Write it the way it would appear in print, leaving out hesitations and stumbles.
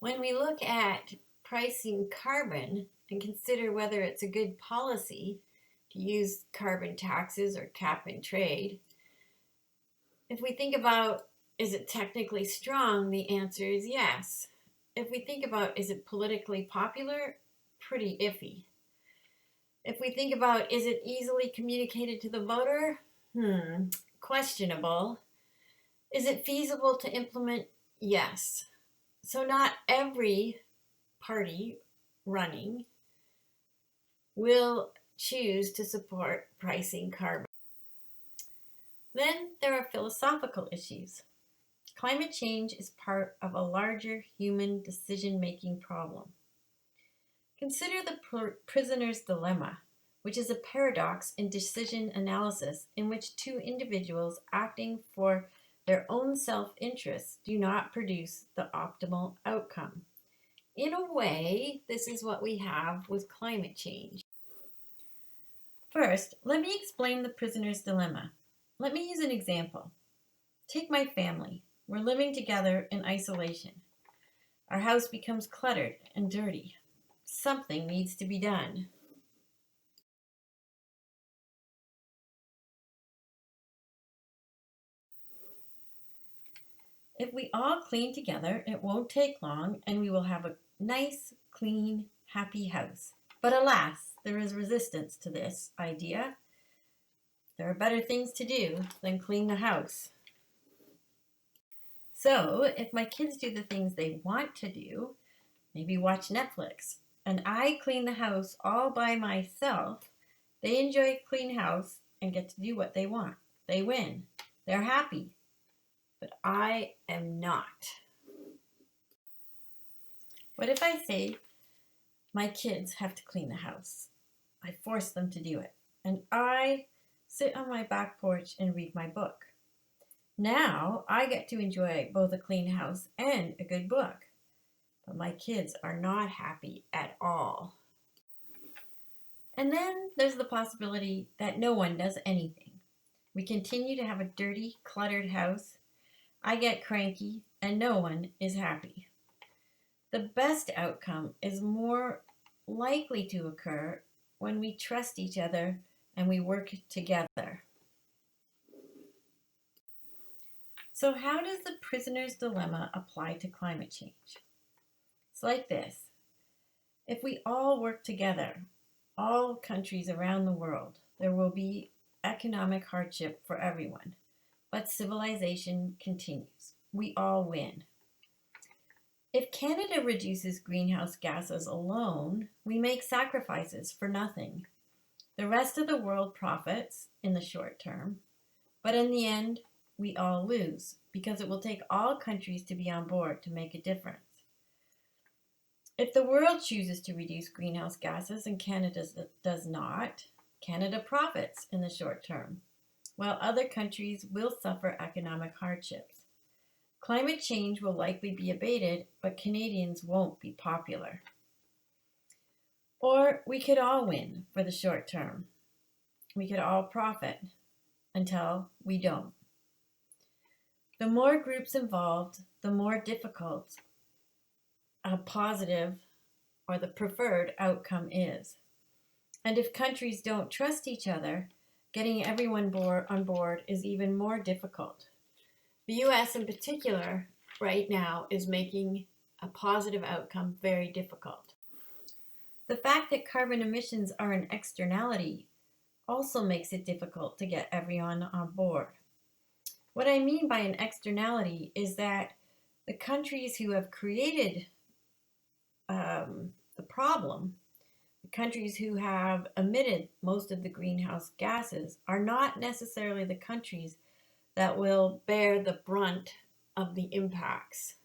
When we look at pricing carbon and consider whether it's a good policy to use carbon taxes or cap and trade, if we think about is it technically strong, the answer is yes. If we think about is it politically popular, pretty iffy. If we think about is it easily communicated to the voter, questionable. Is it feasible to implement? Yes. So not every party running will choose to support pricing carbon. Then there are philosophical issues. Climate change is part of a larger human decision-making problem. Consider the prisoner's dilemma, which is a paradox in decision analysis in which two individuals acting for their own self-interest do not produce the optimal outcome. In a way, this is what we have with climate change. First, let me explain the prisoner's dilemma. Let me use an example. Take my family. We're living together in isolation. Our house becomes cluttered and dirty. Something needs to be done. If we all clean together, it won't take long and we will have a nice, clean, happy house. But alas, there is resistance to this idea. There are better things to do than clean the house. So if my kids do the things they want to do, maybe watch Netflix, and I clean the house all by myself, they enjoy a clean house and get to do what they want. They win. They're happy. But I am not. What if I say my kids have to clean the house? I force them to do it. And I sit on my back porch and read my book. Now I get to enjoy both a clean house and a good book. But my kids are not happy at all. And then there's the possibility that no one does anything. We continue to have a dirty, cluttered house. I get cranky and no one is happy. The best outcome is more likely to occur when we trust each other and we work together. So how does the prisoner's dilemma apply to climate change? It's like this. If we all work together, all countries around the world, there will be economic hardship for everyone. But civilization continues. We all win. If Canada reduces greenhouse gases alone, we make sacrifices for nothing. The rest of the world profits in the short term, but in the end, we all lose because it will take all countries to be on board to make a difference. If the world chooses to reduce greenhouse gases and Canada does not, Canada profits in the short term, while other countries will suffer economic hardships. Climate change will likely be abated, but Canadians won't be popular. Or we could all win for the short term. We could all profit until we don't. The more groups involved, the more difficult a positive or the preferred outcome is. And if countries don't trust each other, getting everyone on board is even more difficult. The US in particular right now is making a positive outcome very difficult. The fact that carbon emissions are an externality also makes it difficult to get everyone on board. What I mean by an externality is that the countries who have created the problem, the countries who have emitted most of the greenhouse gases, are not necessarily the countries that will bear the brunt of the impacts.